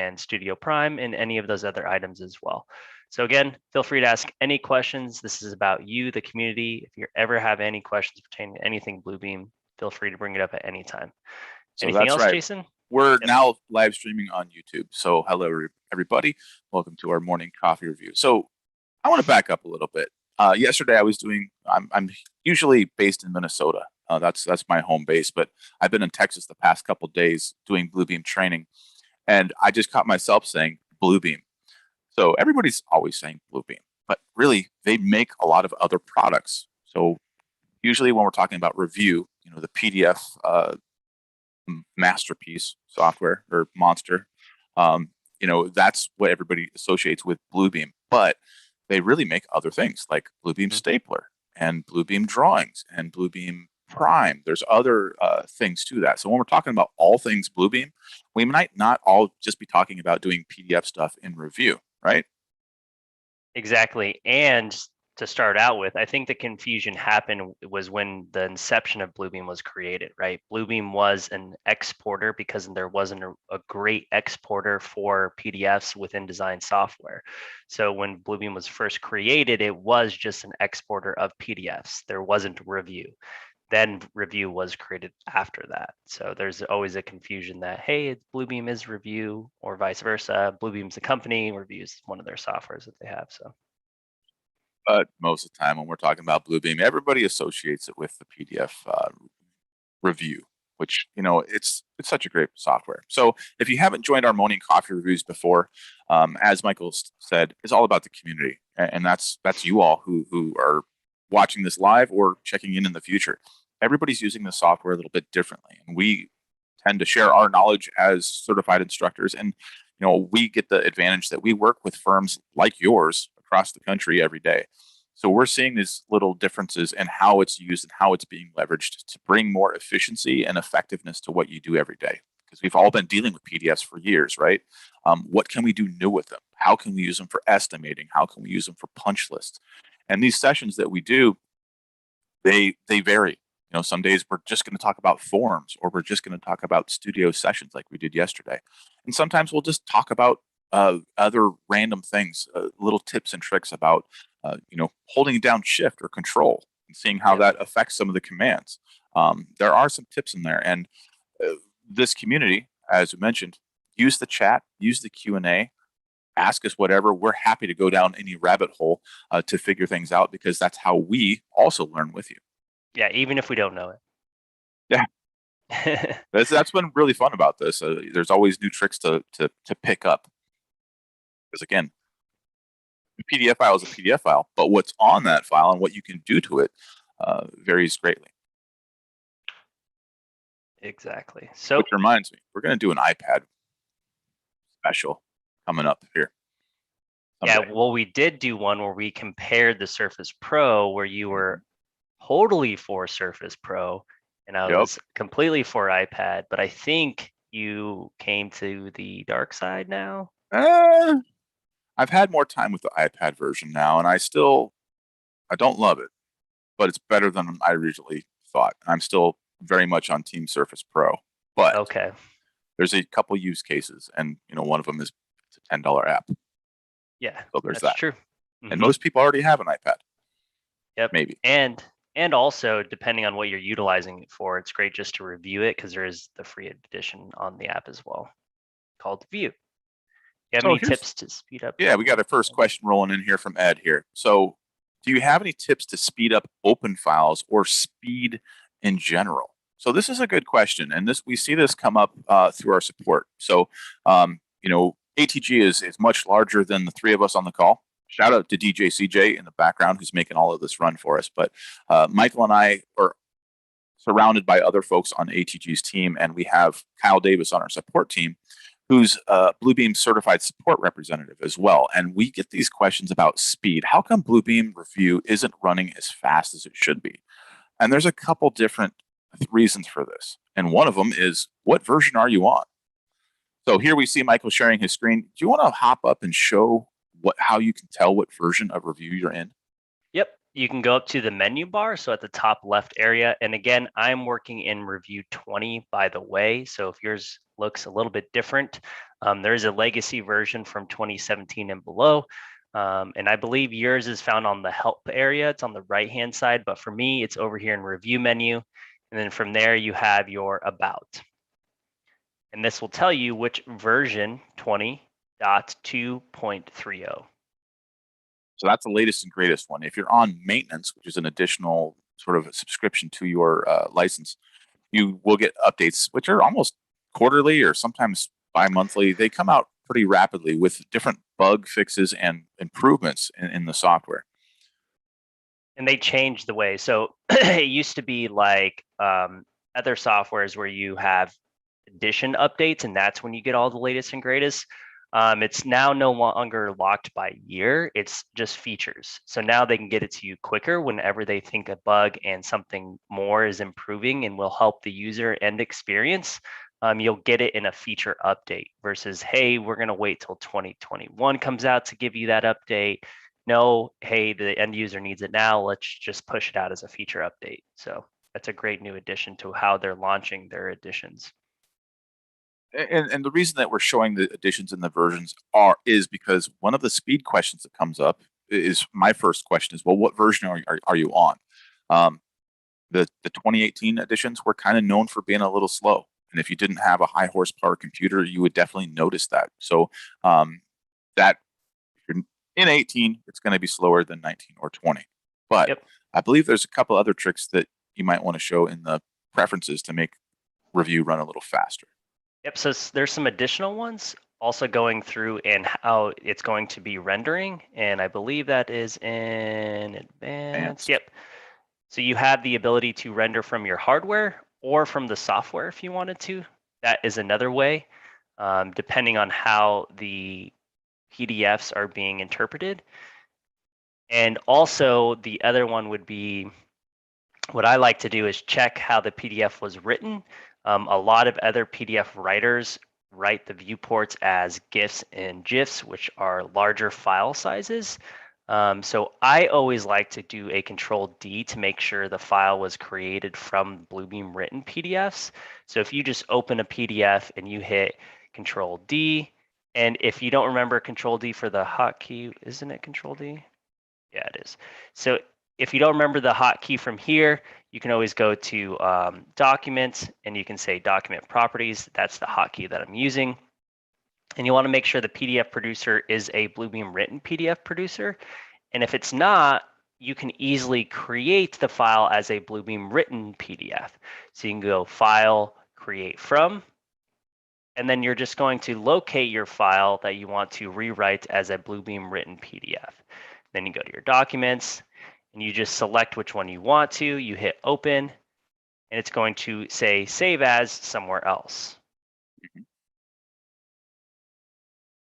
and Studio Prime and any of those other items as well. So again, feel free to ask any questions. This is about you, the community. If you ever have any questions pertaining to anything Bluebeam, feel free to bring it up at any time. So Anything else, right. Jason? We're now live streaming on YouTube. So hello, everybody. Welcome to our morning coffee review. So I want to back up a little bit. Yesterday I was doing, I'm usually based in Minnesota. That's my home base, but I've been in Texas the past couple days doing Bluebeam training. And I just caught myself saying Bluebeam. So everybody's always saying Bluebeam, but really they make a lot of other products. So usually when we're talking about review, the PDF masterpiece software or monster, that's what everybody associates with Bluebeam. But they really make other things like Bluebeam Stapler and Bluebeam Drawings and Bluebeam Prime. There's other things to that. So when we're talking about all things Bluebeam, we might not all just be talking about doing PDF stuff in review, right? Exactly. And to start out with, I think the confusion happened was when the inception of Bluebeam was created, right? Bluebeam was an exporter because there wasn't a great exporter for PDFs within design software. So when Bluebeam was first created, it was just an exporter of PDFs. There wasn't review. Then review was created after that. So there's always a confusion that, hey, Bluebeam is review or vice versa. Bluebeam's a company, review is one of their softwares that they have. So. But most of the time when we're talking about Bluebeam, everybody associates it with the PDF review, which, it's such a great software. So if you haven't joined our morning coffee reviews before, as Michael said, it's all about the community. And that's you all who are watching this live or checking in the future. Everybody's using the software a little bit differently. And we tend to share our knowledge as certified instructors. And, we get the advantage that we work with firms like yours across the country every day. So we're seeing these little differences in how it's used and how it's being leveraged to bring more efficiency and effectiveness to what you do every day. Because we've all been dealing with PDFs for years, right? What can we do new with them? How can we use them for estimating? How can we use them for punch lists? And these sessions that we do, they vary. Some days we're just going to talk about forms, or we're just going to talk about studio sessions like we did yesterday. And sometimes we'll just talk about other random things, little tips and tricks about, holding down shift or control and seeing how that affects some of the commands. There are some tips in there. And this community, as we mentioned, use the chat, use the Q&A, ask us whatever. We're happy to go down any rabbit hole to figure things out, because that's how we also learn with you. Yeah, even if we don't know it. Yeah. That's been really fun about this. There's always new tricks to pick up. Because again, a PDF file is a PDF file, but what's on that file and what you can do to it varies greatly. Exactly. So, which reminds me, we're going to do an iPad special coming up here someday. Yeah, well, we did do one where we compared the Surface Pro, where you were totally for Surface Pro, and I was completely for iPad. But I think you came to the dark side now. I've had more time with the iPad version now, and I don't love it, but it's better than I originally thought. I'm still very much on Team Surface Pro, but there's a couple use cases, and one of them is it's a $10 app. Yeah, so there's that's that. True. And most people already have an iPad. Yep. Maybe. And also, depending on what you're utilizing it for, it's great just to review it, because there is the free edition on the app as well called View. You have any tips to speed up? Yeah, we got our first question rolling in here from Ed here. So do you have any tips to speed up open files or speed in general? So this is a good question. And we see this come up through our support. So, ATG is much larger than the three of us on the call. Shout out to DJ CJ in the background who's making all of this run for us. But Michael and I are surrounded by other folks on ATG's team, and we have Kyle Davis on our support team, who's a Bluebeam certified support representative as well. And we get these questions about speed. How come Bluebeam Review isn't running as fast as it should be? And there's a couple different reasons for this. And one of them is, what version are you on? So here we see Michael sharing his screen. Do you want to hop up and show how you can tell what version of Review you're in? Yep. You can go up to the menu bar, so at the top left area. And again, I'm working in Review 20, by the way. So if yours looks a little bit different, There is a legacy version from 2017 and below. And I believe yours is found on the help area. It's on the right-hand side, but for me, it's over here in review menu. And then from there, you have your about. And this will tell you which version 20.2.30. So that's the latest and greatest one. If you're on maintenance, which is an additional sort of subscription to your license, you will get updates, which are almost quarterly or sometimes bi-monthly. They come out pretty rapidly with different bug fixes and improvements in the software. And they changed the way. So it used to be like other softwares where you have edition updates, and that's when you get all the latest and greatest. It's now no longer locked by year. It's just features. So now they can get it to you quicker whenever they think a bug and something more is improving and will help the user end experience. You'll get it in a feature update versus, hey, we're going to wait till 2021 comes out to give you that update. No, hey, the end user needs it now. Let's just push it out as a feature update. So that's a great new addition to how they're launching their additions. And the reason that we're showing the additions and the versions is because one of the speed questions that comes up is my first question is, well, what version are you on? The 2018 editions were kind of known for being a little slow. And if you didn't have a high horsepower computer, you would definitely notice that. So that if you're in 18, it's going to be slower than 19 or 20. But Yep. I believe there's a couple other tricks that you might want to show in the preferences to make review run a little faster. Yep, so there's some additional ones also going through and how it's going to be rendering. And I believe that is in advanced. Yep. So you have the ability to render from your hardware or from the software if you wanted to. That is another way, depending on how the PDFs are being interpreted. And also the other one would be, what I like to do is check how the PDF was written. A lot of other PDF writers write the viewports as GIFs and GIFs, which are larger file sizes. So I always like to do a Control D to make sure the file was created from Bluebeam written PDFs. So if you just open a PDF and you hit Control D, and if you don't remember Control D for the hotkey, isn't it Control D? Yeah, it is. So if you don't remember the hotkey from here, you can always go to Documents, and you can say Document Properties. That's the hotkey that I'm using. And you want to make sure the PDF producer is a Bluebeam written PDF producer. And if it's not, you can easily create the file as a Bluebeam written PDF. So you can go File, Create From, and then you're just going to locate your file that you want to rewrite as a Bluebeam written PDF. Then you go to your documents and you just select which one you want to. You hit open, and it's going to say save as somewhere else.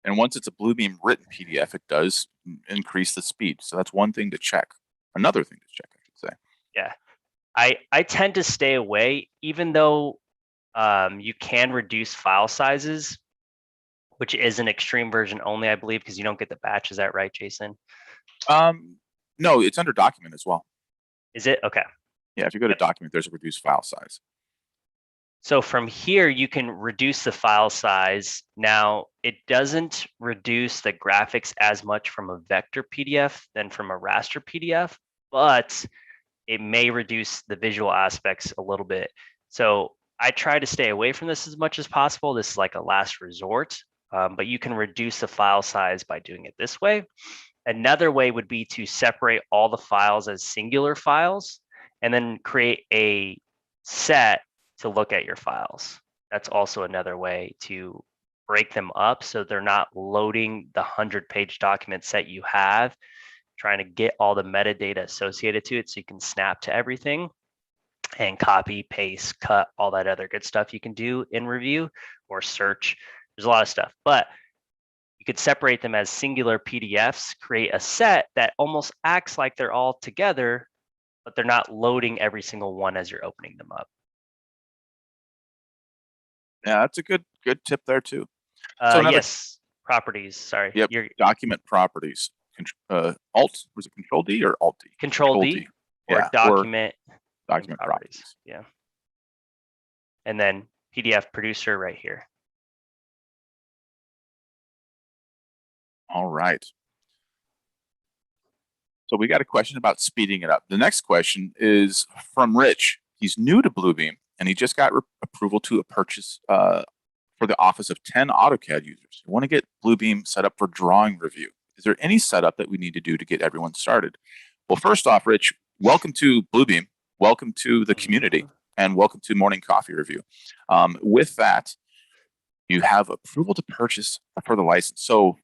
And once it's a Bluebeam written PDF, it does increase the speed. So that's one thing to check. Another thing to check, I should say. Yeah, I tend to stay away, even though you can reduce file sizes, which is an extreme version only, I believe, because you don't get the batch. Is that right, Jason? No, it's under document as well. Is it? Okay. Yeah, if you go to document, there's a reduced file size. So from here, you can reduce the file size. Now, it doesn't reduce the graphics as much from a vector PDF than from a raster PDF, but it may reduce the visual aspects a little bit. So I try to stay away from this as much as possible. This is like a last resort, but you can reduce the file size by doing it this way. Another way would be to separate all the files as singular files and then create a set to look at your files. That's also another way to break them up so they're not loading the 100-page document set you have, trying to get all the metadata associated to it so you can snap to everything and copy, paste, cut, all that other good stuff you can do in review or search. There's a lot of stuff, but you could separate them as singular PDFs, create a set that almost acts like they're all together, but they're not loading every single one as you're opening them up. Yeah, that's a good tip there too. So yes, properties. Sorry. Yep. Document properties. Alt, was it Control D or Alt D? Control D. Or document. Or document properties. Yeah. And then PDF producer right here. All right. So we got a question about speeding it up. The next question is from Rich. He's new to Bluebeam, and he just got approval to purchase for the office of 10 AutoCAD users. We want to get Bluebeam set up for drawing review. Is there any setup that we need to do to get everyone started? Well, first off, Rich, welcome to Bluebeam. Welcome to the community, and welcome to Morning Coffee Revu. With that, you have approval to purchase for the license. So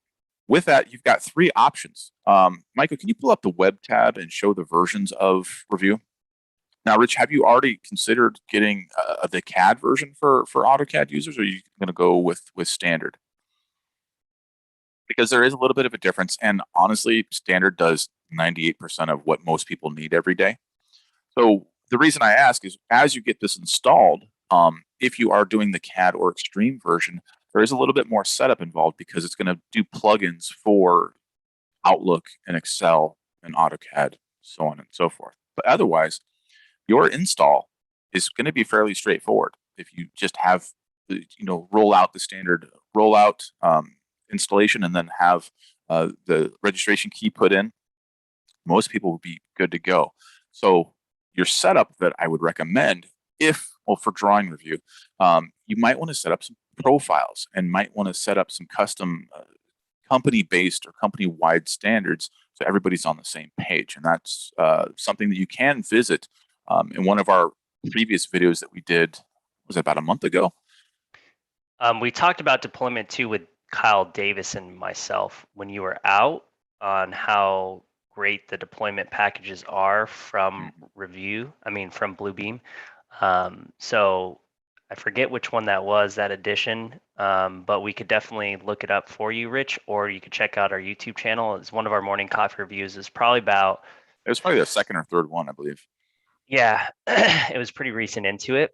with that, you've got three options. Michael, can you pull up the web tab and show the versions of Revu? Now, Rich, have you already considered getting the CAD version for AutoCAD users, or are you going to go with standard? Because there is a little bit of a difference, and honestly, standard does 98% of what most people need every day. So the reason I ask is, as you get this installed, if you are doing the CAD or Extreme version, there is a little bit more setup involved because it's going to do plugins for Outlook and Excel and AutoCAD, so on and so forth. But otherwise, your install is going to be fairly straightforward. If you just have, roll out the standard rollout installation and then have the registration key put in, most people will be good to go. So your setup that I would recommend, for drawing review, you might want to set up some profiles and might want to set up some custom company-based or company-wide standards so everybody's on the same page. And that's something that you can visit in one of our previous videos that we did, was it about a month ago? We talked about deployment too with Kyle Davis and myself when you were out, on how great the deployment packages are from from Bluebeam. So I forget which one that was, that edition, but we could definitely look it up for you, Rich, or you could check out our YouTube channel. It's one of our morning coffee reviews. It's probably about... It was probably the second or third one, I believe. Yeah, it was pretty recent into it.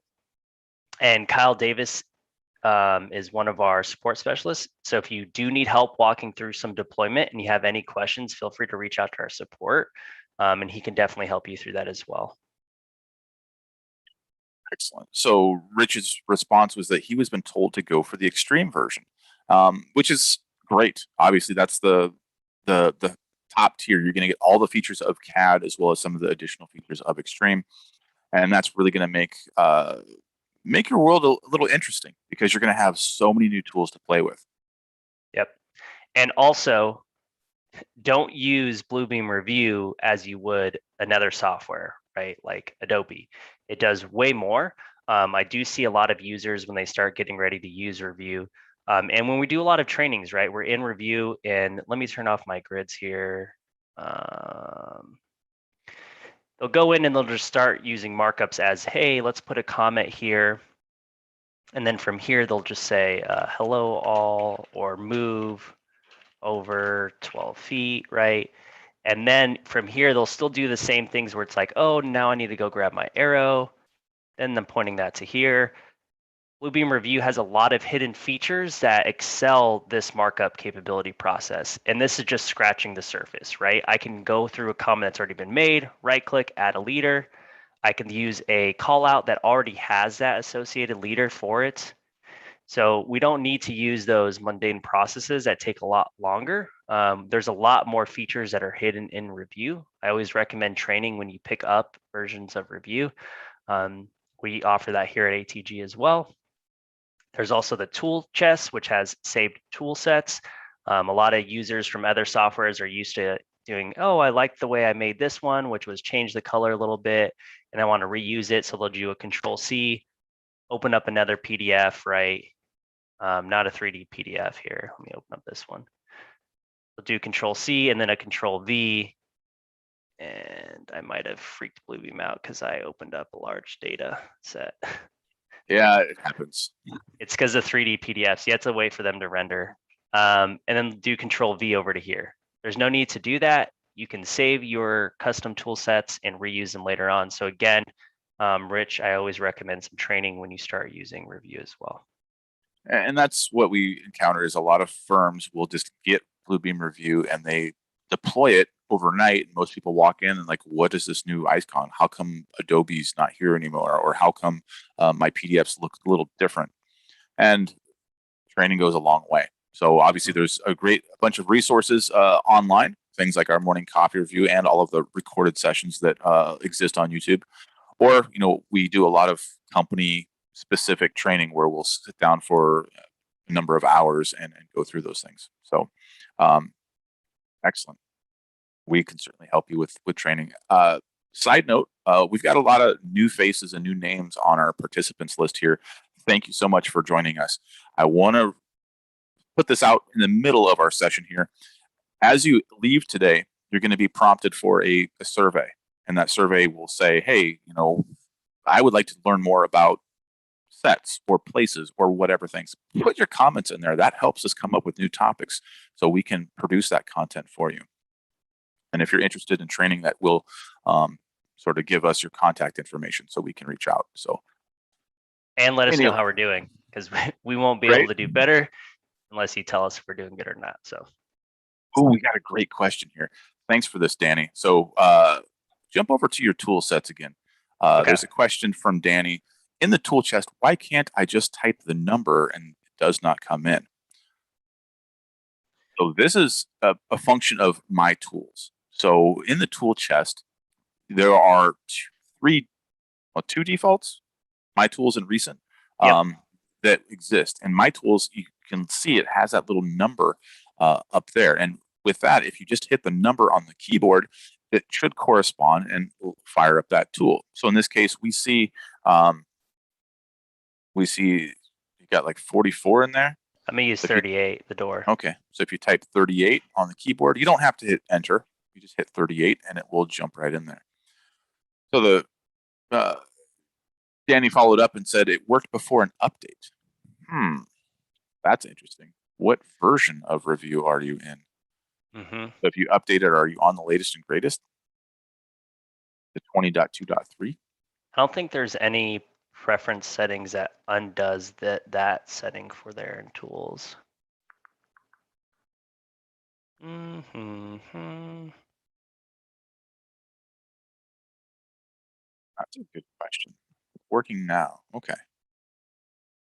And Kyle Davis is one of our support specialists. So if you do need help walking through some deployment and you have any questions, feel free to reach out to our support, and he can definitely help you through that as well. Excellent. So Rich's response was that he was been told to go for the Extreme version, which is great. Obviously, that's the top tier. You're going to get all the features of CAD as well as some of the additional features of Extreme, and that's really going to make your world a little interesting because you're going to have so many new tools to play with. Yep. And also, don't use Bluebeam Revu as you would another software, right? Like Adobe. It does way more. I do see a lot of users when they start getting ready to use Revu. And when we do a lot of trainings, right, we're in Revu, and let me turn off my grids here. They'll go in and they'll just start using markups as, hey, let's put a comment here. And then from here, they'll just say, hello all, or move over 12 feet, right? And then from here, they'll still do the same things where it's like, oh, now I need to go grab my arrow. Then I'm pointing that to here. Bluebeam Revu has a lot of hidden features that excel this markup capability process. And this is just scratching the surface, right? I can go through a comment that's already been made, right click, add a leader. I can use a call out that already has that associated leader for it. So we don't need to use those mundane processes that take a lot longer. There's a lot more features that are hidden in Revu. I always recommend training when you pick up versions of Revu. We offer that here at ATG as well. There's also the tool chest, which has saved tool sets. A lot of users from other softwares are used to doing, oh, I like the way I made this one, which was change the color a little bit, and I want to reuse it. So they'll do a Control-C, open up another PDF, right? Not a 3D PDF here. Let me open up this one. We'll do Control-C and then a Control-V. And I might have freaked Bluebeam out because I opened up a large data set. Yeah, it happens. It's because of 3D PDFs. You have to wait for them to render. And then do Control-V over to here. There's no need to do that. You can save your custom tool sets and reuse them later on. So again, Rich, I always recommend some training when you start using Revu as well. And that's what we encounter is a lot of firms will just get Bluebeam Revu and they deploy it overnight. And most people walk in and like, what is this new icon? How come Adobe's not here anymore? Or how come my PDFs look a little different? And training goes a long way. So obviously there's a bunch of resources online, things like our Morning Coffee Review and all of the recorded sessions that exist on YouTube. Or, we do a lot of company specific training where we'll sit down for a number of hours and go through those things. So excellent. We can certainly help you with training. Side note, we've got a lot of new faces and new names on our participants list here. Thank you so much for joining us. I want to put this out in the middle of our session here. As you leave today, you're going to be prompted for a survey. And that survey will say, hey, I would like to learn more about sets or places or whatever things. Put your comments in there. That helps us come up with new topics so we can produce that content for you. And if you're interested in training, that will sort of give us your contact information so we can reach out. And let us know how we're doing, because we won't be able to do better unless you tell us if we're doing good or not. So, we got a great question here. Thanks for this, Danny. So jump over to your tool sets again. Okay. There's a question from Danny. In the tool chest, why can't I just type the number and it does not come in? So this is a function of my tools. So in the tool chest, there are two defaults, my tools and recent, that exist. And my tools, you can see it has that little number up there. And with that, if you just hit the number on the keyboard, it should correspond and fire up that tool. So in this case, we see you got like 44 in there. I'm going to use 38, the door. Okay. So if you type 38 on the keyboard, you don't have to hit enter. You just hit 38 and it will jump right in there. So Danny followed up and said it worked before an update. That's interesting. What version of Revu are you in? So if you update it, are you on the latest and greatest? The 20.2.3? I don't think there's any preference settings that undoes that setting for their tools. That's a good question. Working now. Okay.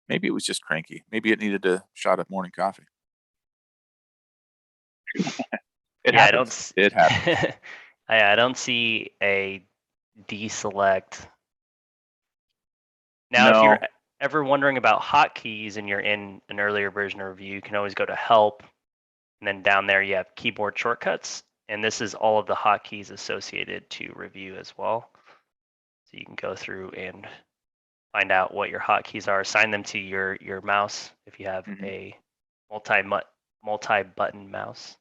Maybe it was just cranky. Maybe it needed a shot of morning coffee. It happens. I don't see a deselect. Now, if you're ever wondering about hotkeys and you're in an earlier version of Revu, you can always go to Help, and then down there you have keyboard shortcuts, and this is all of the hotkeys associated to Revu as well. So you can go through and find out what your hotkeys are, assign them to your mouse if you have a multi-button mouse.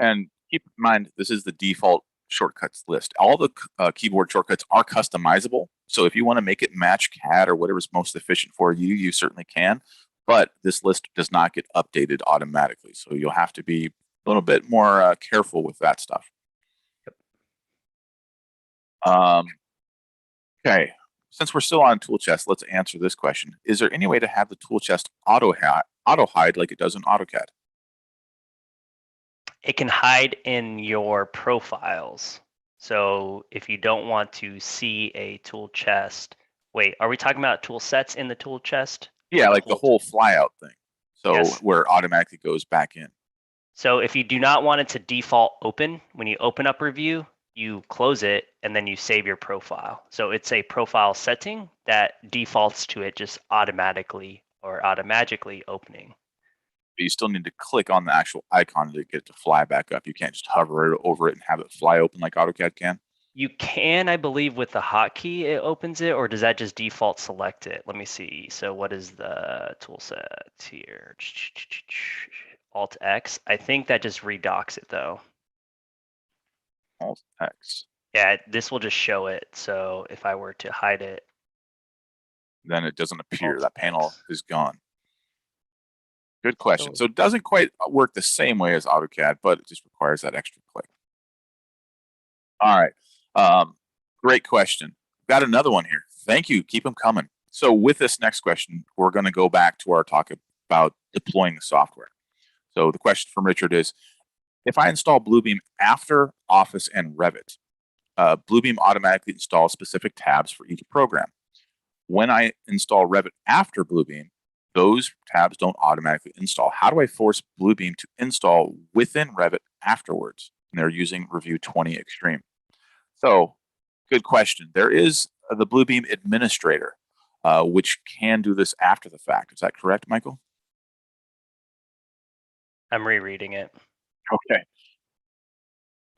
And keep in mind, this is the default shortcuts list. All the keyboard shortcuts are customizable. So if you want to make it match CAD or whatever's most efficient for you, you certainly can. But this list does not get updated automatically. So you'll have to be a little bit more careful with that stuff. Okay. Since we're still on tool chest, let's answer this question. Is there any way to have the tool chest auto hide like it does in AutoCAD? It can hide in your profiles. So if you don't want to see a tool chest, wait, are we talking about tool sets in the tool chest? Yeah, like the whole flyout thing. So where it automatically goes back in. So if you do not want it to default open, when you open up Revu, you close it and then you save your profile. So it's a profile setting that defaults to it just automatically or automatically opening. But you still need to click on the actual icon to get it to fly back up. You can't just hover over it and have it fly open like AutoCAD can. You can, I believe, with the hotkey, it opens it, or does that just default select it? Let me see. So what is the tool set here? Alt X. I think that just redocks it though. Alt X. Yeah, this will just show it. So if I were to hide it, then it doesn't appear. That panel is gone. Good question. So it doesn't quite work the same way as AutoCAD, but it just requires that extra click. All right. Great question. Got another one here. Thank you. Keep them coming. So with this next question, we're going to go back to our talk about deploying the software. So the question from Richard is, if I install Bluebeam after Office and Revit, Bluebeam automatically installs specific tabs for each program. When I install Revit after Bluebeam, those tabs don't automatically install. How do I force Bluebeam to install within Revit afterwards? And they're using Review 20 Extreme. So, good question. There is the Bluebeam Administrator, which can do this after the fact. Is that correct, Michael? I'm rereading it. Okay.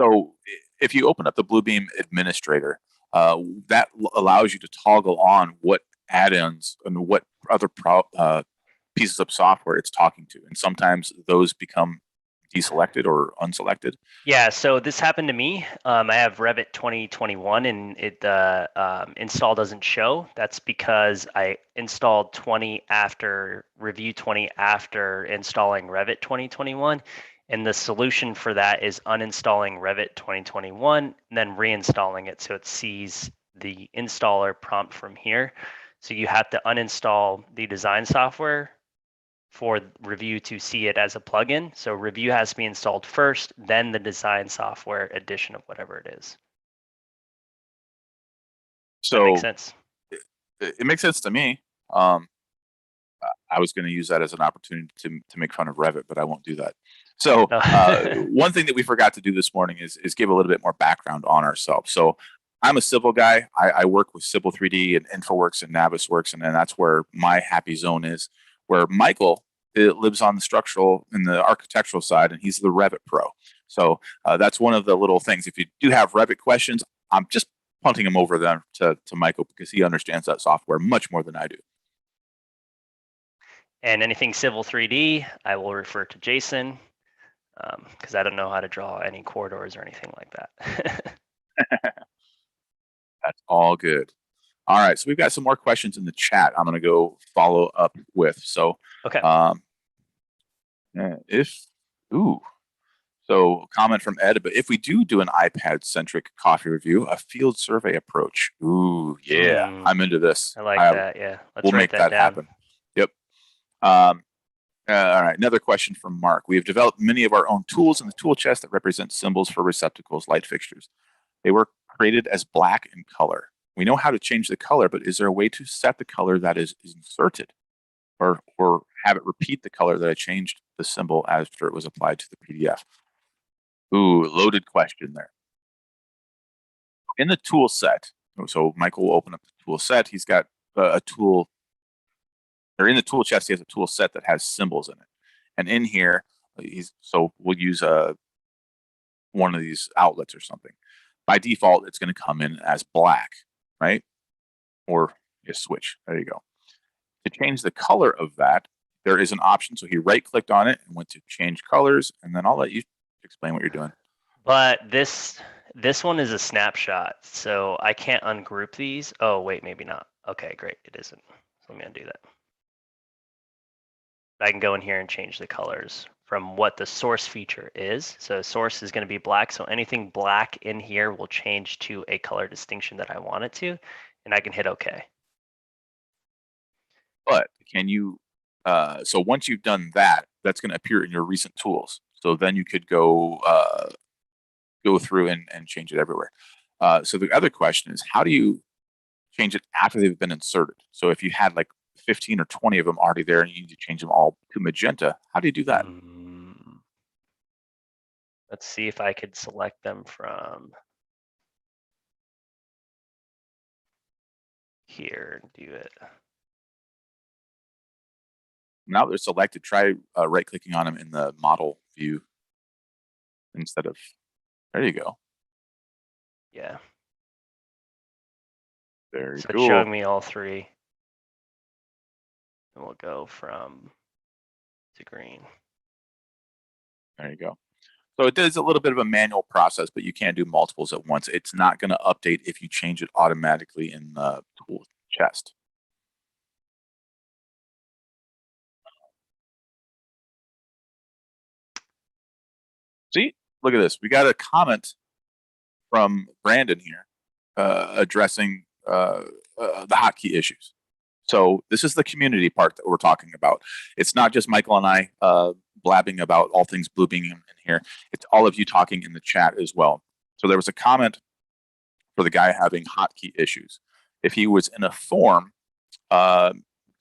So if you open up the Bluebeam Administrator, that allows you to toggle on what add-ins and what other pieces of software it's talking to. And sometimes those become deselected or unselected. Yeah, so this happened to me. I have Revit 2021 and it install doesn't show. That's because I installed 20 after Review 20 after installing Revit 2021. And the solution for that is uninstalling Revit 2021 and then reinstalling it so it sees the installer prompt from here. So you have to uninstall the design software for Review to see it as a plugin. So Review has to be installed first, then the design software edition of whatever it is. So that makes sense. It makes sense to me. I was going to use that as an opportunity to make fun of Revit, but I won't do that. So one thing that we forgot to do this morning is give a little bit more background on ourselves. So I'm a civil guy. I work with Civil 3D and InfoWorks and Navisworks, and then that's where my happy zone is. Where Michael lives on the structural and the architectural side, and he's the Revit pro. So that's one of the little things. If you do have Revit questions, I'm just punting them over them to Michael because he understands that software much more than I do. And anything Civil 3D, I will refer to Jason because I don't know how to draw any corridors or anything like that. That's all good. All right, so we've got some more questions in the chat. I'm going to go follow up with. So, okay. So comment from Ed, but if we do an iPad-centric coffee review, a field survey approach. Ooh, yeah, I'm into this. I like that. Yeah, we'll make that happen. Yep. All right, another question from Mark. We have developed many of our own tools in the tool chest that represent symbols for receptacles, light fixtures. They were created as black in color. We know how to change the color, but is there a way to set the color that is inserted or have it repeat the color that I changed the symbol after it was applied to the PDF? Ooh, loaded question there. In the tool set, so Michael will open up the tool set. He's got a tool, or in the tool chest, he has a tool set that has symbols in it. And in here, so we'll use one of these outlets or something. By default, it's going to come in as black, right? Or a switch. There you go. To change the color of that, there is an option. So he right-clicked on it and went to change colors, and then I'll let you explain what you're doing. But this one is a snapshot, so I can't ungroup these. Oh, wait, maybe not. Okay, great, it isn't. So let me undo that. I can go in here and change the colors from what the source feature is. So source is going to be black, so anything black in here will change to a color distinction that I want it to, and I can hit OK. But can you, so once you've done that, that's going to appear in your recent tools. So then you could go through and change it everywhere. So the other question is, how do you change it after they've been inserted? So if you had like 15 or 20 of them already there and you need to change them all to magenta, how do you do that? Let's see if I could select them from here and do it. Now they're selected, try right-clicking on them in the model view instead of, there you go. Yeah. Very so cool. It's showing me all three. And we'll go from to green. There you go. So it is a little bit of a manual process, but you can do multiples at once. It's not going to update if you change it automatically in the tool chest. See, look at this. We got a comment from Brandon here addressing the hotkey issues. So this is the community part that we're talking about. It's not just Michael and I blabbing about all things Bluebeam in here. It's all of you talking in the chat as well. So there was a comment for the guy having hotkey issues. If he was in a form,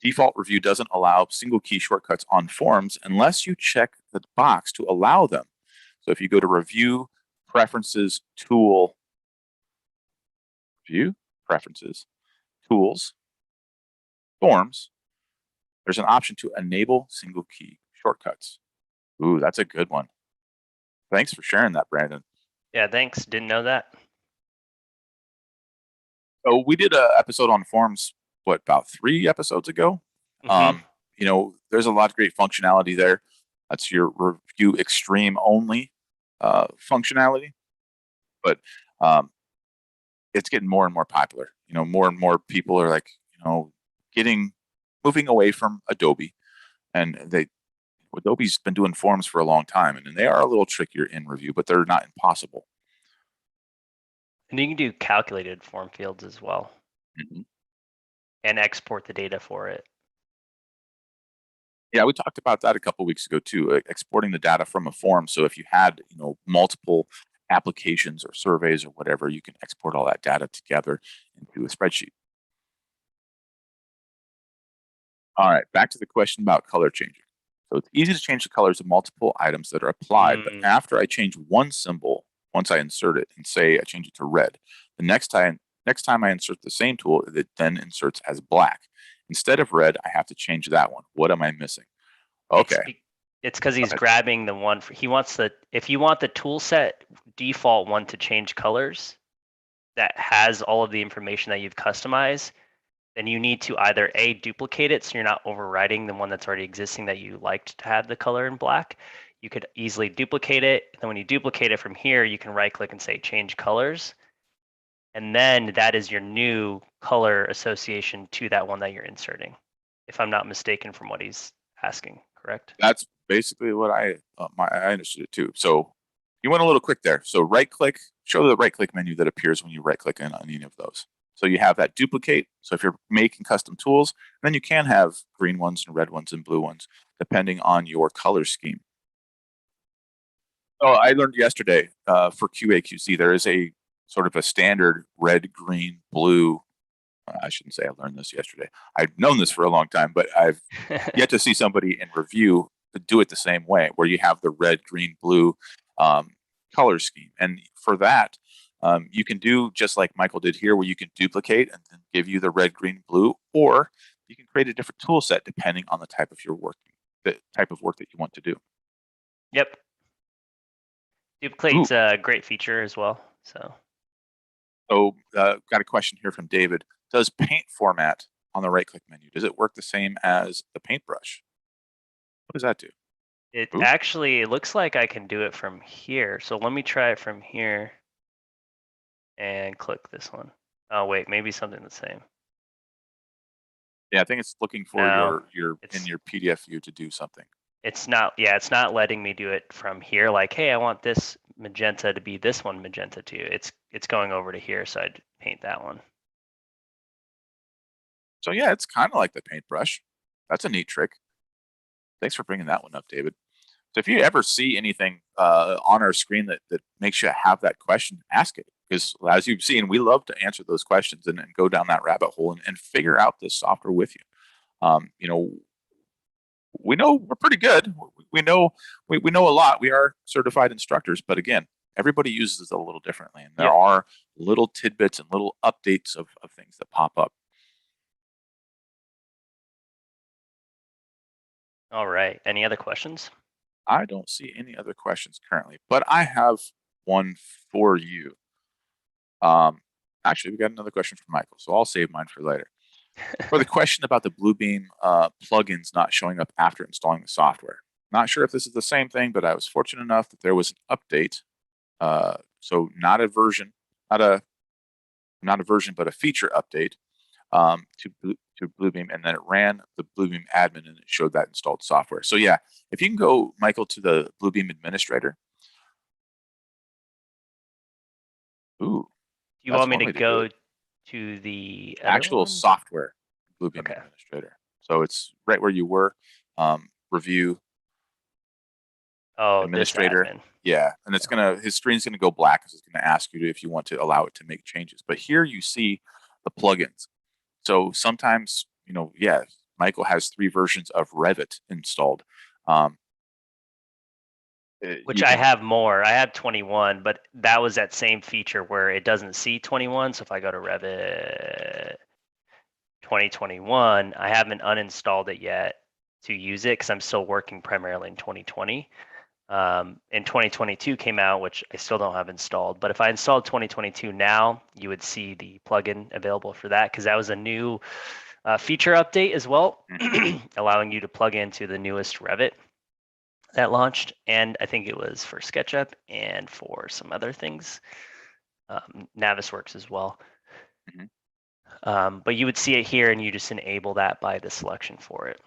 Default Review doesn't allow single key shortcuts on forms unless you check the box to allow them. So if you go to Review, Preferences, Tool, View, Preferences, Tools, Forms, there's an option to enable single key shortcuts. Ooh, that's a good one. Thanks for sharing that, Brandon. Yeah, thanks. Didn't know that. So we did an episode on forms, what, about 3 episodes ago? You know, there's a lot of great functionality there. That's your Review Extreme only functionality. But it's getting more and more popular. You know, more and more people are like, you know, moving away from Adobe, and Adobe's been doing forms for a long time, and they are a little trickier in Review, but they're not impossible. And you can do calculated form fields as well, and export the data for it. Yeah, we talked about that a couple weeks ago too, exporting the data from a form. So if you had, you know, multiple applications or surveys or whatever, you can export all that data together into a spreadsheet. All right, back to the question about color changing. So it's easy to change the colors of multiple items that are applied, but after I change one symbol, once I insert it and say I change it to red, the next time I insert the same tool, it then inserts as black. Instead of red, I have to change that one. What am I missing? Okay. It's because he's grabbing the one he wants if you want the tool set default one to change colors that has all of the information that you've customized, then you need to either A, duplicate it so you're not overriding the one that's already existing that you liked to have the color in black. You could easily duplicate it. And then when you duplicate it from here, you can right click and say change colors. And then that is your new color association to that one that you're inserting, if I'm not mistaken from what he's asking, correct? That's basically what I understood it too. So you went a little quick there. So right click, show the right click menu that appears when you right click on any of those. So you have that duplicate. So if you're making custom tools, then you can have green ones and red ones and blue ones, depending on your color scheme. Oh, I learned yesterday for QA/QC, there is a sort of a standard red, green, blue. I shouldn't say I learned this yesterday. I've known this for a long time, but I've yet to see somebody in Review do it the same way, where you have the red, green, blue color scheme. And for that, you can do just like Michael did here, where you can duplicate and then give you the red, green, blue, or you can create a different tool set depending on the type of your work, the type of work that you want to do. Yep. Duplicate's a great feature as well. So got a question here from David. Does paint format on the right click menu, does it work the same as the paintbrush? What does that do? It actually, it looks like I can do it from here. So let me try it from here and click this one. Oh wait, maybe something the same. Yeah, I think it's looking for your PDF view to do something. It's not, yeah, it's not letting me do it from here. Like, hey, I want this magenta to be this one magenta too. It's going over to here, so I'd paint that one. So yeah, it's kind of like the paintbrush. That's a neat trick. Thanks for bringing that one up, David. So if you ever see anything on our screen that makes you have that question, ask it. Because as you've seen, we love to answer those questions and go down that rabbit hole and figure out this software with you. You know, we know we're pretty good. We know a lot. We are certified instructors, but again, everybody uses it a little differently, and there are little tidbits and little updates of things that pop up. All right. Any other questions? I don't see any other questions currently, but I have one for you. Actually, we got another question from Michael, so I'll save mine for later. For the question about the Bluebeam plugins not showing up after installing the software. Not sure if this is the same thing, but I was fortunate enough that there was an update. So not a version, but a feature update to Bluebeam, and then it ran the Bluebeam admin and it showed that installed software. So yeah, if you can go, Michael, to the Bluebeam Administrator. Ooh. You want me to go to the actual software Bluebeam Administrator? So it's right where you were. Review. Administrator. Yeah, and it's his screen's gonna go black because it's gonna ask you if you want to allow it to make changes. But here you see the plugins. So sometimes, you know, yeah, Michael has 3 versions of Revit installed. Which I have more. I have 21, but that was that same feature where it doesn't see 21. So if I go to Revit 2021, I haven't uninstalled it yet to use it because I'm still working primarily in 2020. And 2022 came out, which I still don't have installed. But if I installed 2022 now, you would see the plugin available for that because that was a new feature update as well, allowing you to plug into the newest Revit that launched. And I think it was for SketchUp and for some other things. Navisworks as well. But you would see it here and you just enable that by the selection for it.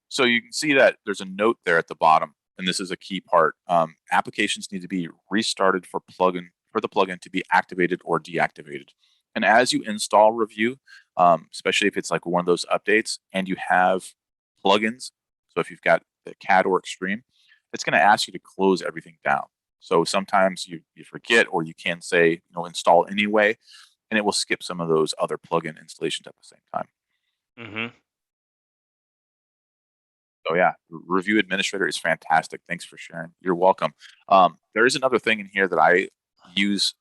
So you can see that there's a note there at the bottom, and this is a key part. Applications need to be restarted for the plugin to be activated or deactivated. And as you install Revu, especially if it's like one of those updates and you have plugins, so if you've got the CAD or Extreme, it's going to ask you to close everything down. So sometimes you forget, or you can say, install anyway, and it will skip some of those other plugin installations at the same time. So yeah, Revu Administrator is fantastic. Thanks for sharing. You're welcome. There is another thing in here that I use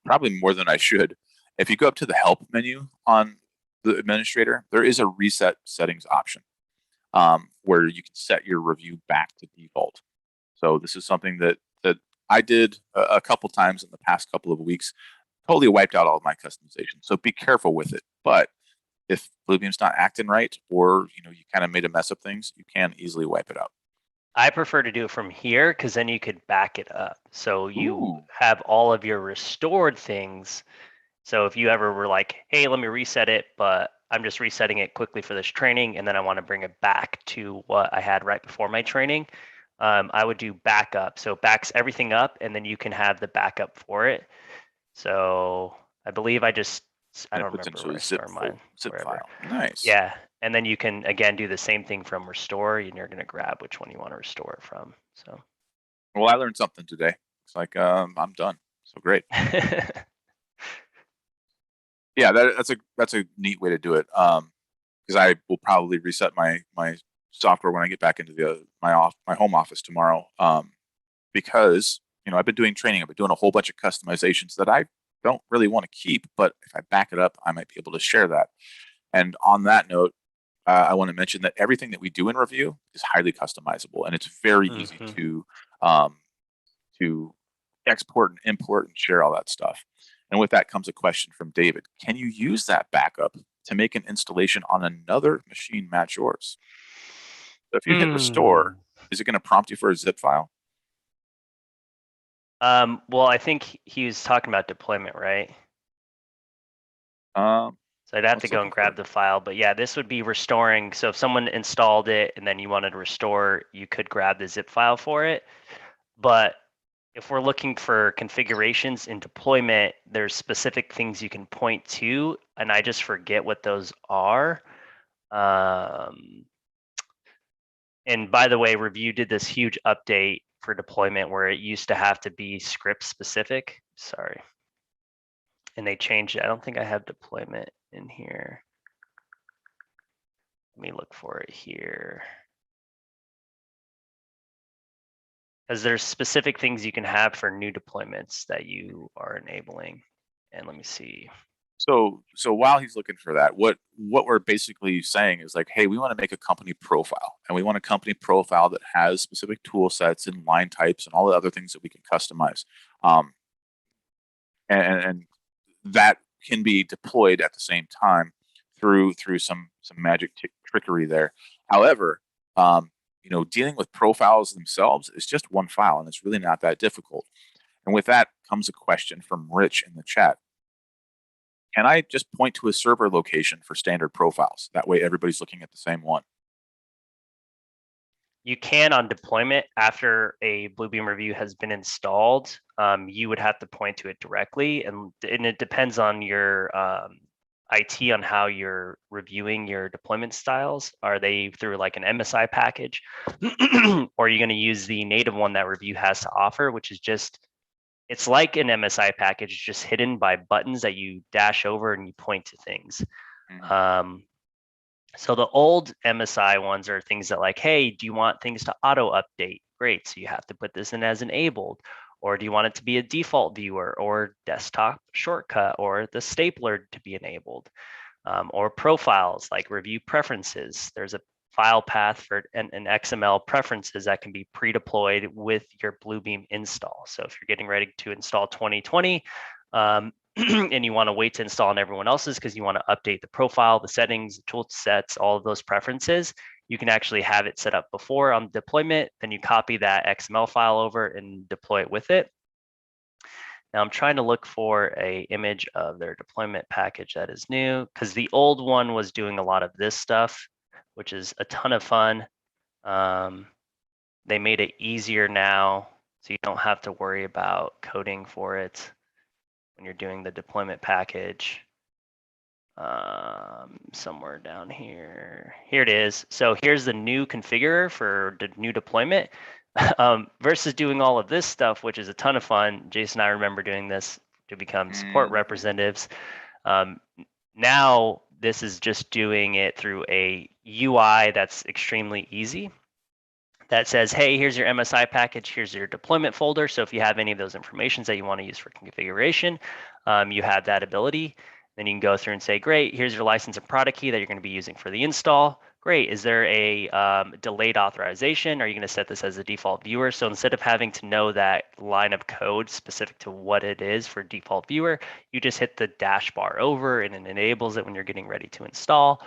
probably more than I should. If you go up to the Help menu on the Administrator, there is a Reset Settings option where you can set your Revu back to default. So this is something that I did a couple times in the past couple of weeks. Totally wiped out all of my customization. So be careful with it. But if Bluebeam's not acting right, or you kind of made a mess of things, you can easily wipe it out. I prefer to do it from here because then you could back it up. So you have all of your restored things. So if you ever were like, hey, let me reset it, but I'm just resetting it quickly for this training, and then I want to bring it back to what I had right before my training, I would do backup. So it backs everything up, and then you can have the backup for it. So I believe I don't remember where I store mine. Zip file. Nice. Yeah, and then you can again do the same thing from restore, and you're going to grab which one you want to restore it from. So. Well, I learned something today. It's like I'm done. So great. Yeah, that's a neat way to do it. Because I will probably reset my software when I get back into my home office tomorrow. Because I've been doing training. I've been doing a whole bunch of customizations that I don't really want to keep, but if I back it up, I might be able to share that. And on that note, I want to mention that everything that we do in Revu is highly customizable, and it's very easy to export and import and share all that stuff. And with that comes a question from David. Can you use that backup to make an installation on another machine match yours? So if you hit restore, is it going to prompt you for a zip file? Well, I think he was talking about deployment, right? So I'd have to go and grab the file, but yeah, this would be restoring. So if someone installed it and then you wanted to restore, you could grab the zip file for it. But if we're looking for configurations in deployment, there's specific things you can point to, and I just forget what those are. And by the way, Revu did this huge update for deployment where it used to have to be script specific. Sorry. And they changed it. I don't think I have deployment in here. Let me look for it here. Because there's specific things you can have for new deployments that you are enabling. And let me see. So while he's looking for that, what we're basically saying is like, hey, we want to make a company profile, and we want a company profile that has specific tool sets and line types and all the other things that we can customize. And that can be deployed at the same time through some magic trickery there. However, dealing with profiles themselves is just one file, and it's really not that difficult. And with that comes a question from Rich in the chat. Can I just point to a server location for standard profiles? That way everybody's looking at the same one. You can on deployment after a Bluebeam Revu has been installed. You would have to point to it directly, and it depends on your IT on how you're reviewing your deployment styles. Are they through like an MSI package, or are you going to use the native one that Revu has to offer, which is just, it's like an MSI package, just hidden by buttons that you dash over and you point to things. So the old MSI ones are things that like, hey, do you want things to auto update? Great, so you have to put this in as enabled. Or do you want it to be a default viewer or desktop shortcut or the stapler to be enabled? Or profiles like review preferences. There's a file path for an XML preferences that can be pre-deployed with your Bluebeam install. So if you're getting ready to install 2020, and you want to wait to install on everyone else's because you want to update the profile, the settings, the tool sets, all of those preferences, you can actually have it set up before on deployment. Then you copy that XML file over and deploy it with it. Now I'm trying to look for a image of their deployment package that is new because the old one was doing a lot of this stuff, which is a ton of fun. They made it easier now, so you don't have to worry about coding for it when you're doing the deployment package. Somewhere down here. Here it is. So here's the new configurer for the new deployment. Versus doing all of this stuff, which is a ton of fun. Jason and I remember doing this to become support representatives. Now this is just doing it through a UI that's extremely easy. That says, hey, here's your MSI package, here's your deployment folder. So if you have any of those informations that you want to use for configuration, you have that ability. Then you can go through and say, great, here's your license and product key that you're going to be using for the install. Great, is there a delayed authorization? Are you going to set this as a default viewer? So instead of having to know that line of code specific to what it is for default viewer, you just hit the dash bar over and it enables it when you're getting ready to install.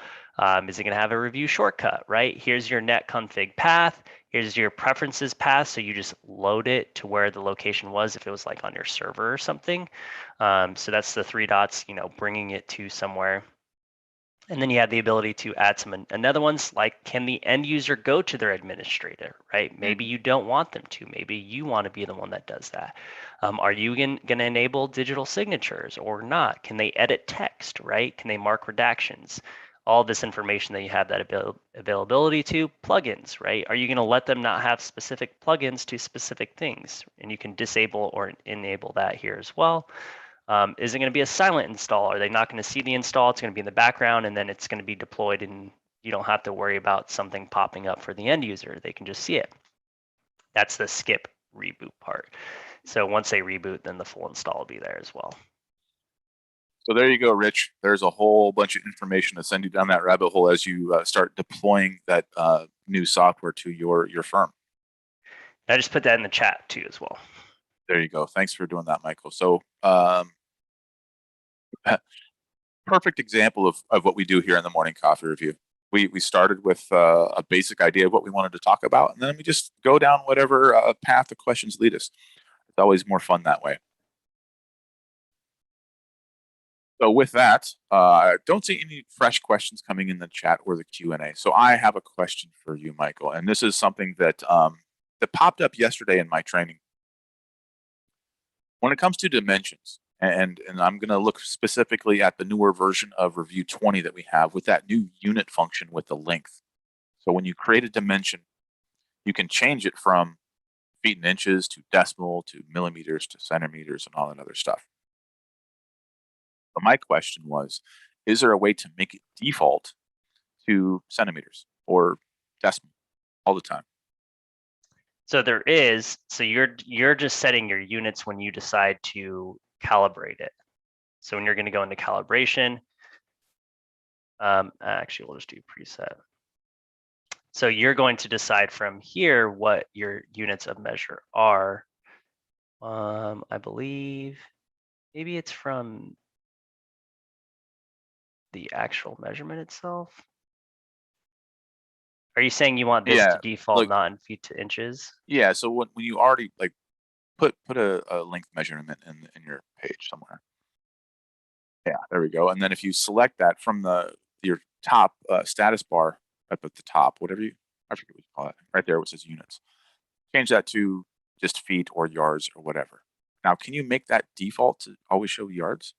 Is it going to have a review shortcut, right? Here's your net config path. Here's your preferences path. So you just load it to where the location was if it was like on your server or something. So that's the 3 dots, bringing it to somewhere. And then you have the ability to add some another ones like, can the end user go to their administrator, right? Maybe you don't want them to. Maybe you want to be the one that does that. Are you going to enable digital signatures or not? Can they edit text, right? Can they mark redactions? All this information that you have that availability to. Plugins, right? Are you going to let them not have specific plugins to specific things? And you can disable or enable that here as well. Is it going to be a silent install? Are they not going to see the install? It's going to be in the background and then it's going to be deployed and you don't have to worry about something popping up for the end user. They can just see it. That's the skip reboot part. So once they reboot, then the full install will be there as well. So there you go, Rich. There's a whole bunch of information to send you down that rabbit hole as you start deploying that new software to your firm. I just put that in the chat too as well. There you go. Thanks for doing that, Michael. So perfect example of what we do here in the Morning Coffee Review. We started with a basic idea of what we wanted to talk about, and then we just go down whatever path the questions lead us. It's always more fun that way. So with that, I don't see any fresh questions coming in the chat or the Q&A. So I have a question for you, Michael, and this is something that that popped up yesterday in my training. When it comes to dimensions, and I'm going to look specifically at the newer version of Review 20 that we have with that new unit function with the length. So when you create a dimension, you can change it from feet and inches to decimal to millimeters to centimeters and all that other stuff. But my question was, is there a way to make it default to centimeters or decimal all the time? So there is. So you're just setting your units when you decide to calibrate it. So when you're going to go into calibration, actually we'll just do preset. So you're going to decide from here what your units of measure are. I believe maybe it's from the actual measurement itself. Are you saying you want this to default not in feet to inches? Yeah. So when you already like put a length measurement in your page somewhere. Yeah, there we go. And then if you select that from your top status bar up at the top, I forget what you call it, right there, which says units. Change that to just feet or yards or whatever. Now, can you make that default to always show yards?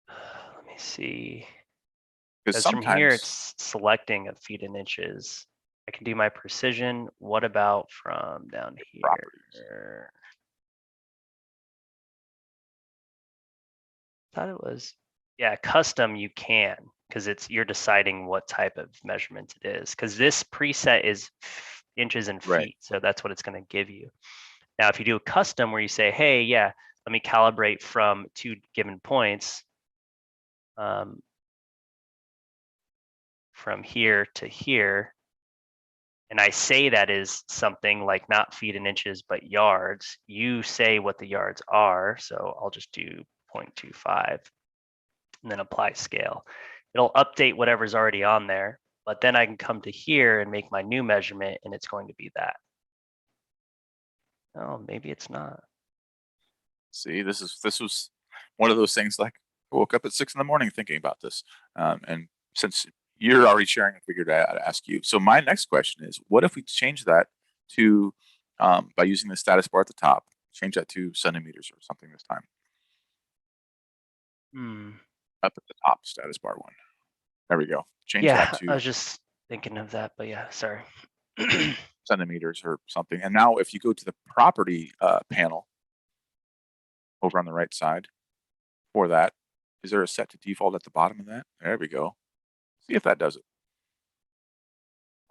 Let me see. Because from here, it's selecting of feet and inches. I can do my precision. What about from down here? Properties. Thought it was, yeah, custom you can. because you're deciding what type of measurement it is. Because this preset is inches and feet, Right. so that's what it's going to give you. Now, if you do a custom where you say, hey, yeah, let me calibrate from 2 given points, from here to here, and I say that is something like not feet and inches, but yards, you say what the yards are. So I'll just do 0.25 and then apply scale. It'll update whatever's already on there, but then I can come to here and make my new measurement and it's going to be that. Oh, maybe it's not. See, this was one of those things, like I woke up at 6 a.m. thinking about this. And since you're already sharing, I figured I'd ask you. So my next question is, what if we change that to, by using the status bar at the top, change that to centimeters or something this time? Up at the top, status bar one. There we go. Change that Yeah, to I was just thinking of that, but yeah, sorry. centimeters or something. And now if you go to the property panel over on the right side for that, is there a set to default at the bottom of that? There we go. See if that does it.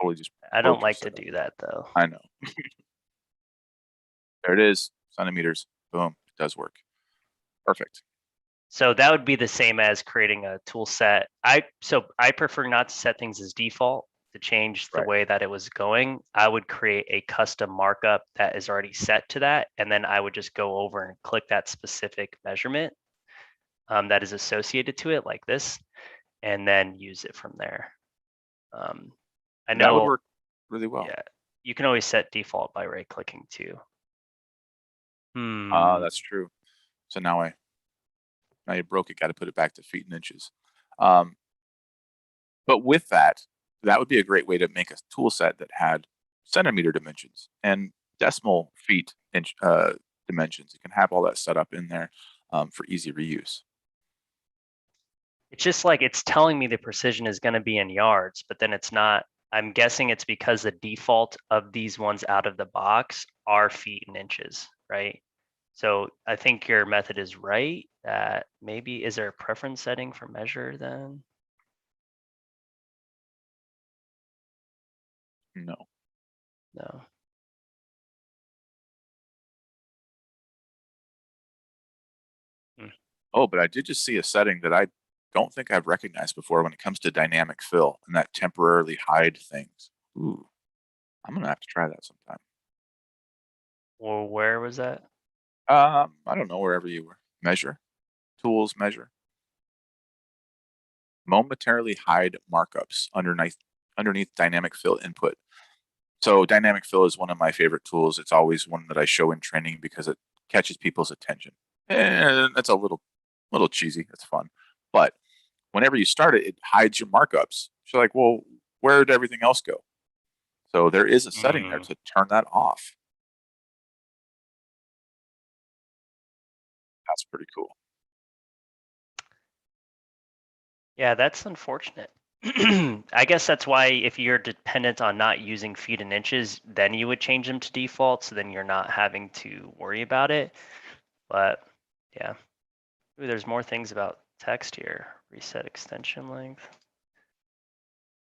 Totally just I don't like to do that though. I know. There it is, centimeters. Boom, it does work. Perfect. So that would be the same as creating a tool set. I prefer not to set things as default to change the Right. way that it was going. I would create a custom markup that is already set to that, and then I would just go over and click that specific measurement that is associated to it, like this, and then use it from there. I know that would work really well. Yeah, you can always set default by right-clicking too. That's true. So now you broke it. Got to put it back to feet and inches. But with that, that would be a great way to make a tool set that had centimeter dimensions and decimal feet inch dimensions. You can have all that set up in there for easy reuse. It's just like it's telling me the precision is going to be in yards, but then it's not. I'm guessing it's because the default of these ones out of the box are feet and inches, right? So I think your method is right. That maybe, is there a preference setting for measure then? No. No. Oh, but I did just see a setting that I don't think I've recognized before when it comes to dynamic fill and that temporarily hide things. Ooh, I'm gonna have to try that sometime. Well, where was that? I don't know, wherever you were. Measure, tools, measure. Momentarily hide markups underneath dynamic fill input. So dynamic fill is one of my favorite tools. It's always one that I show in training because it catches people's attention. And that's a little cheesy. It's fun. But whenever you start it, it hides your markups. So like, well, where did everything else go? So there is a setting there to turn that off. That's pretty cool. Yeah, that's unfortunate. I guess that's why if you're dependent on not using feet and inches, then you would change them to default, so then you're not having to worry about it. But yeah. Ooh, there's more things about text here. Reset extension length.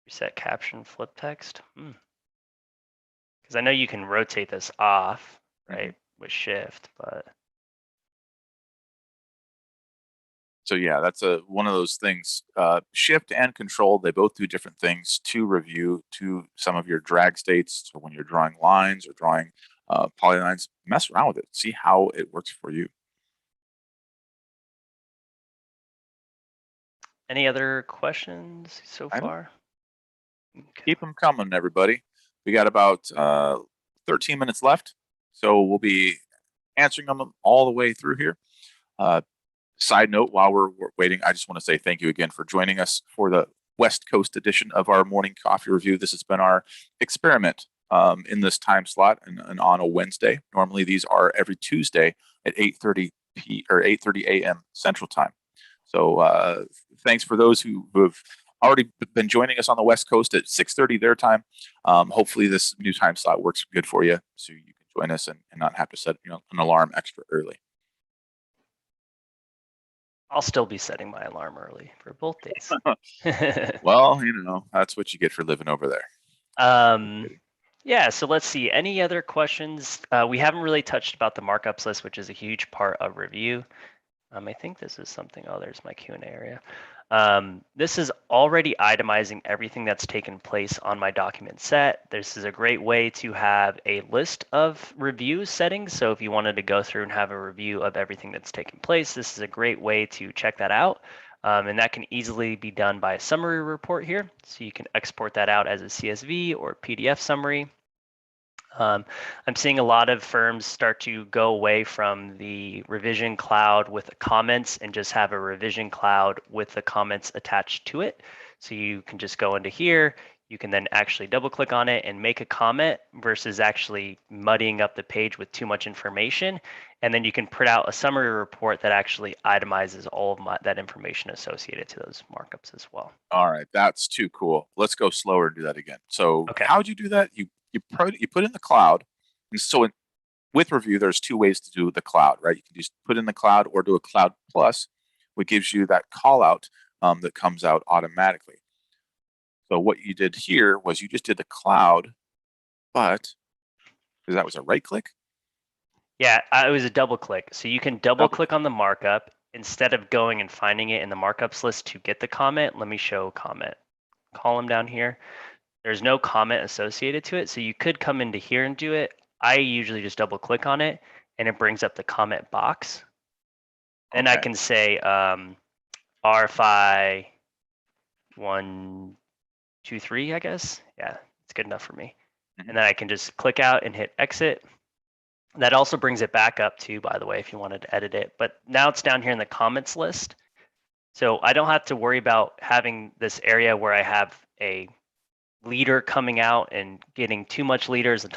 Reset caption flip text. Because I know you can rotate this off, right, with shift, but. So yeah, that's one of those things. Shift and control, they both do different things to review to some of your drag states. So when you're drawing lines or drawing polylines, mess around with it. See how it works for you. Any other questions so far? Okay. Keep them coming, everybody. We got about 13 minutes left, so we'll be answering them all the way through here. Side note, while we're waiting, I just want to say thank you again for joining us for the West Coast edition of our Morning Coffee Review. This has been our experiment in this time slot and on a Wednesday. Normally these are every Tuesday at 8:30 a.m. Central Time. So thanks for those who have already been joining us on the West Coast at 6:30 their time. Hopefully this new time slot works good for you, so you can join us and not have to set an alarm extra early. I'll still be setting my alarm early for both days. Well, that's what you get for living over there. Yeah, so let's see. Any other questions? We haven't really touched about the markups list, which is a huge part of review. I think this is something. Oh, there's my Q&A area. This is already itemizing everything that's taken place on my document set. This is a great way to have a list of review settings. So if you wanted to go through and have a review of everything that's taken place, this is a great way to check that out. And that can easily be done by a summary report here. So you can export that out as a CSV or PDF summary. I'm seeing a lot of firms start to go away from the revision cloud with the comments and just have a revision cloud with the comments attached to it. So you can just go into here, you can then actually double click on it and make a comment versus actually muddying up the page with too much information. And then you can print out a summary report that actually itemizes all of that information associated to those markups as well. All right, that's too cool. Let's go slower and do that again. So Okay. how'd you do that? You put in the cloud. And so with review, there's two ways to do the cloud, right? You can just put in the cloud or do a cloud plus, which gives you that call out that comes out automatically. So what you did here was you just did the cloud, but that was a right click? Yeah, it was a double click. So you can double click on the markup instead of going and finding it in the markups list to get the comment. Let me show comment column down here. There's no comment associated to it. So you could come into here and do it. I usually just double click on it and it brings up the comment box. Then I can say RFI 1, 2, 3, I guess. Yeah, it's good enough for me. And then I can just click out and hit exit. That also brings it back up too, by the way, if you wanted to edit it. But now it's down here in the comments list. So I don't have to worry about having this area where I have a leader coming out and getting too much leaders on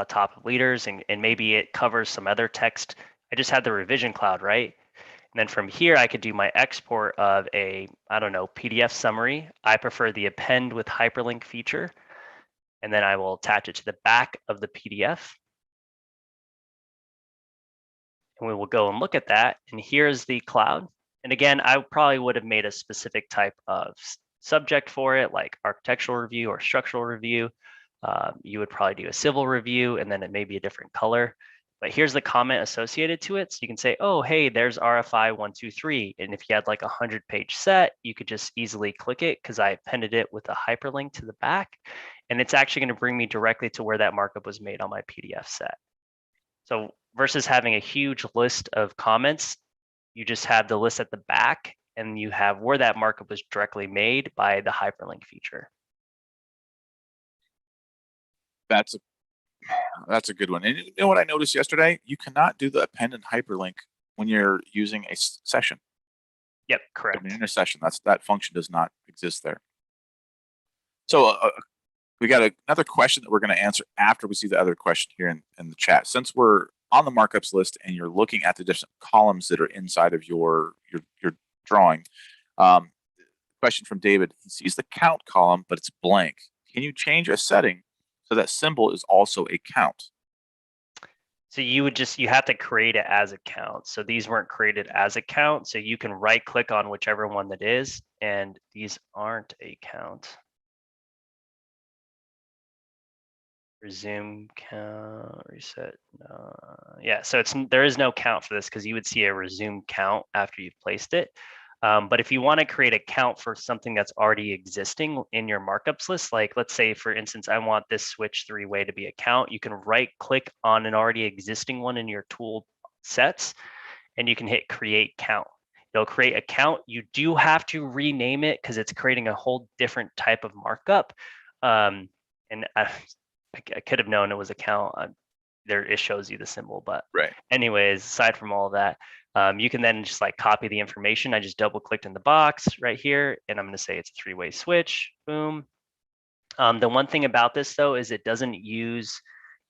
top of leaders, and maybe it covers some other text. I just had the revision cloud, right? And then from here, I could do my export of a, I don't know, PDF summary. I prefer the append with hyperlink feature. And then I will attach it to the back of the PDF. And we will go and look at that. And here's the cloud. And again, I probably would have made a specific type of subject for it, like architectural review or structural review. You would probably do a civil review, and then it may be a different color. But here's the comment associated to it. So you can say, oh, hey, there's RFI 1, 2, 3. And if you had like a 100-page set, you could just easily click it because I appended it with a hyperlink to the back. And it's actually going to bring me directly to where that markup was made on my PDF set. So versus having a huge list of comments, you just have the list at the back and you have where that markup was directly made by the hyperlink feature. That's a good one. And you know what I noticed yesterday? You cannot do the append and hyperlink when you're using a session. Yep, correct. In a session, that function does not exist there. So we got another question that we're going to answer after we see the other question here in the chat. Since we're on the markups list and you're looking at the different columns that are inside of your drawing, question from David. He sees the count column, but it's blank. Can you change a setting so that symbol is also a count? So you have to create it as a count. So these weren't created as a count. So you can right click on whichever one that is, and these aren't a count. Resume count, reset. Yeah, so there is no count for this because you would see a resume count after you've placed it. But if you want to create a count for something that's already existing in your markups list, like let's say, for instance, I want this switch 3-way to be a count, you can right click on an already existing one in your tool sets, and you can hit create count. It'll create a count. You do have to rename it because it's creating a whole different type of markup. And I could have known it was a count. There it shows you the symbol, but right. Anyways, aside from all of that, you can then just like copy the information. I just double clicked in the box right here, and I'm going to say it's a 3-way switch. Boom. The one thing about this though is it doesn't use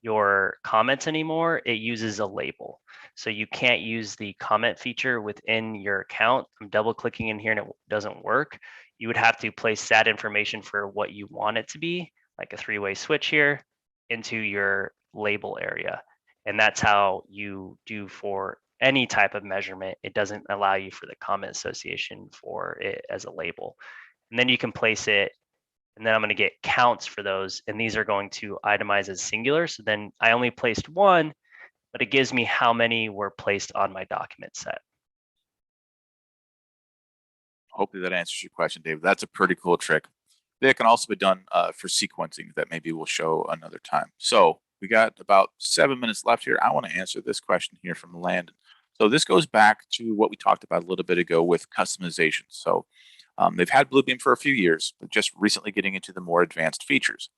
your comments anymore. It uses a label. So you can't use the comment feature within your account. I'm double clicking in here and it doesn't work. You would have to place that information for what you want it to be, like a 3-way switch here, into your label area. And that's how you do for any type of measurement, it doesn't allow you for the comment association for it as a label. And then you can place it, and then I'm going to get counts for those, and these are going to itemize as singular. So then I only placed one, but it gives me how many were placed on my document set. Hopefully that answers your question, David. That's a pretty cool trick. That can also be done for sequencing that maybe we'll show another time. So we got about 7 minutes left here. I want to answer this question here from Landon. So this goes back to what we talked about a little bit ago with customization. So they've had Bluebeam for a few years, but just recently getting into the more advanced features.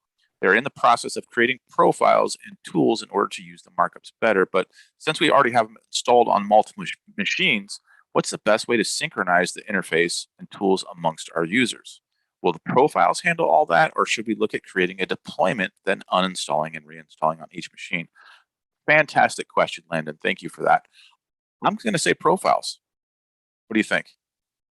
They're in the process of creating profiles and tools in order to use the markups better. But since we already have them installed on multiple machines, what's the best way to synchronize the interface and tools amongst our users? Will the profiles handle all that, or should we look at creating a deployment, then uninstalling and reinstalling on each machine? Fantastic question, Landon. Thank you for that. I'm going to say profiles. What do you think?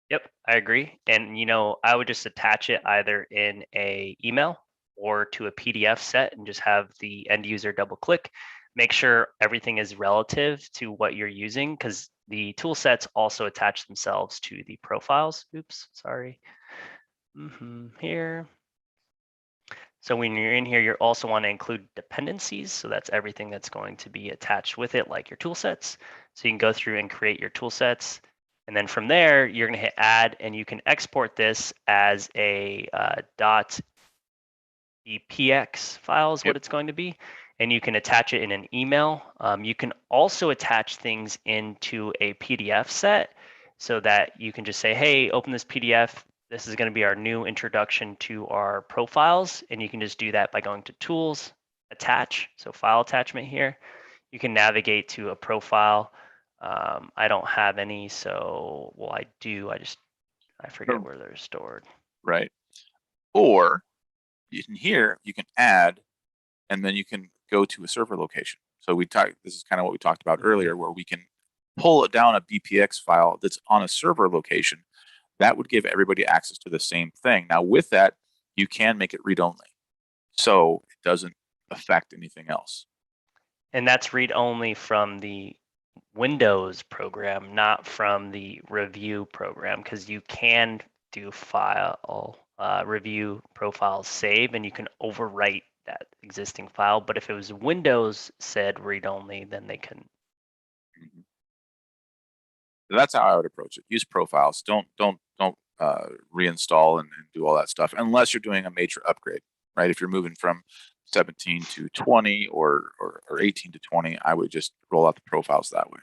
Yep, I agree. And I would just attach it either in a email or to a PDF set and just have the end user double click. Make sure everything is relative to what you're using, because the tool sets also attach themselves to the profiles. Oops, sorry. Here. So when you're in here, you also want to include dependencies. So that's everything that's going to be attached with it, like your tool sets. So you can go through and create your tool sets. And then from there, you're going to hit add, and you can export this as a .bpx file is what it's going to be. And you can attach it in an email. You can also attach things into a PDF set so that you can just say, hey, open this PDF. This is going to be our new introduction to our profiles. And you can just do that by going to Tools, Attach. So File Attachment here. You can navigate to a profile. I don't have any, so, well, I do. I forget where they're stored. Right. Or you can add, and then you can go to a server location. So this is kind of what we talked about earlier, where we can pull it down a BPX file that's on a server location. That would give everybody access to the same thing. Now with that, you can make it read-only, so it doesn't affect anything else. And that's read-only from the Windows program, not from the review program, because you can do file review profiles save, and you can overwrite that existing file. But if it was Windows said read-only, then they couldn't. So that's how I would approach it. Use profiles. Don't reinstall and do all that stuff unless you're doing a major upgrade, right? If you're moving from 17 to 20 or 18 to 20, I would just roll out the profiles that way.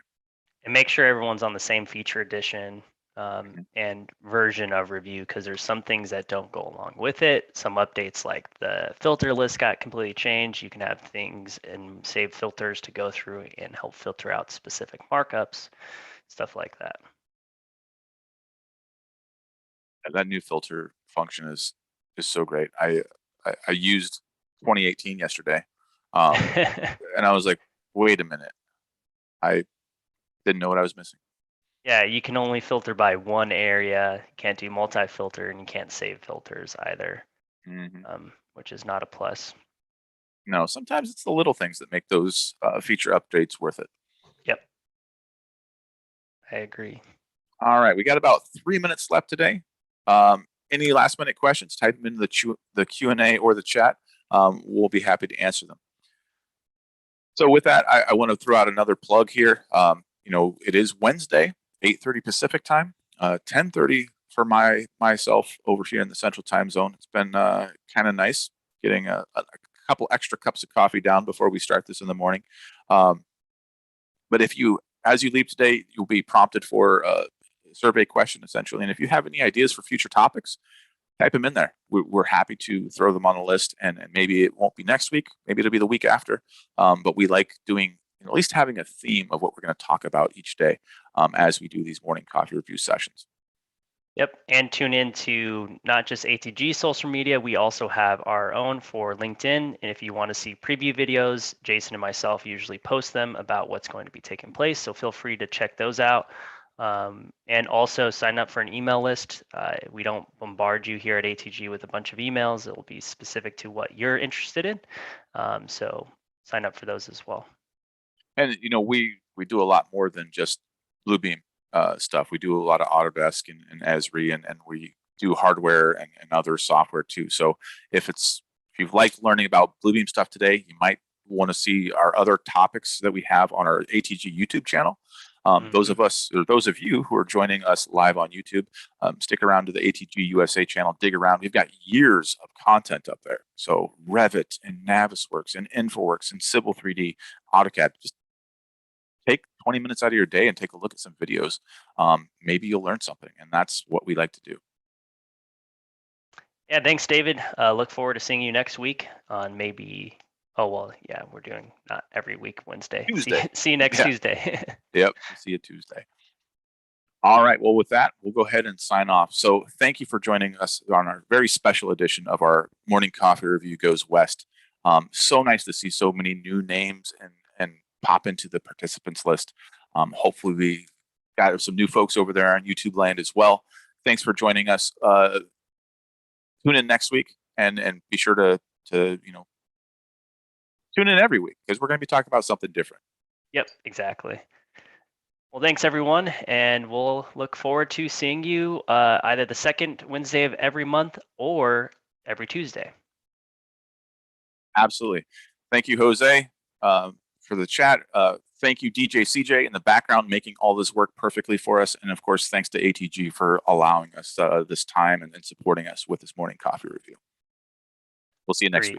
And make sure everyone's on the same feature edition and version of review, because there's some things that don't go along with it. Some updates, like the filter list, got completely changed. You can have things and save filters to go through and help filter out specific markups, stuff like that. That new filter function is so great. I used 2018 yesterday, and I was like, wait a minute, I didn't know what I was missing. Yeah, you can only filter by one area. You can't do multi-filter, and you can't save filters either, which is not a plus. No, sometimes it's the little things that make those feature updates worth it. Yep, I agree. All right, we got about 3 minutes left today. Any last minute questions, type them into the Q&A or the chat. We'll be happy to answer them. So with that, I want to throw out another plug here. It is Wednesday, 8:30 Pacific time, 10:30 for myself over here in the Central Time Zone. It's been kind of nice getting a couple extra cups of coffee down before we start this in the morning. But as you leave today, you'll be prompted for a survey question, essentially. And if you have any ideas for future topics, type them in there. We're happy to throw them on the list, and maybe it won't be next week. Maybe it'll be the week after. But we like doing, at least having a theme of what we're going to talk about each day as we do these morning coffee review sessions. Yep, and tune in to not just ATG social media, we also have our own for LinkedIn. And if you want to see preview videos, Jason and myself usually post them about what's going to be taking place. So feel free to check those out. And also sign up for an email list. We don't bombard you here at ATG with a bunch of emails. It will be specific to what you're interested in. So sign up for those as well. And we we do a lot more than just Bluebeam stuff. We do a lot of Autodesk and Esri, and we do hardware and other software too. So if you've liked learning about Bluebeam stuff today, you might want to see our other topics that we have on our ATG YouTube channel. Those of you who are joining us live on YouTube, stick around to the ATG USA channel, dig around. We've got years of content up there. So Revit and Navisworks and InfoWorks and Civil 3D, AutoCAD. Just take 20 minutes out of your day and take a look at some videos. Maybe you'll learn something, and that's what we like to do. Yeah, thanks, David. Look forward to seeing you next week on maybe. Oh, well, yeah, we're doing not every week, Wednesday. Tuesday. See you next Tuesday. Yep, see you Tuesday. All right, well, with that, we'll go ahead and sign off. So thank you for joining us on our very special edition of our Morning Coffee Revu Goes West. So nice to see so many new names and pop into the participants list. Hopefully we got some new folks over there on YouTube land as well. Thanks for joining us. Tune in next week and be sure to tune in every week, because we're going to be talking about something different. Yep, exactly. Well, thanks, everyone. And we'll look forward to seeing you either the second Wednesday of every month or every Tuesday. Absolutely. Thank you, Jose, for the chat. Thank you, DJ CJ, in the background, making all this work perfectly for us. And of course, thanks to ATG for allowing us this time and supporting us with this Morning Coffee Revu. We'll see you next week.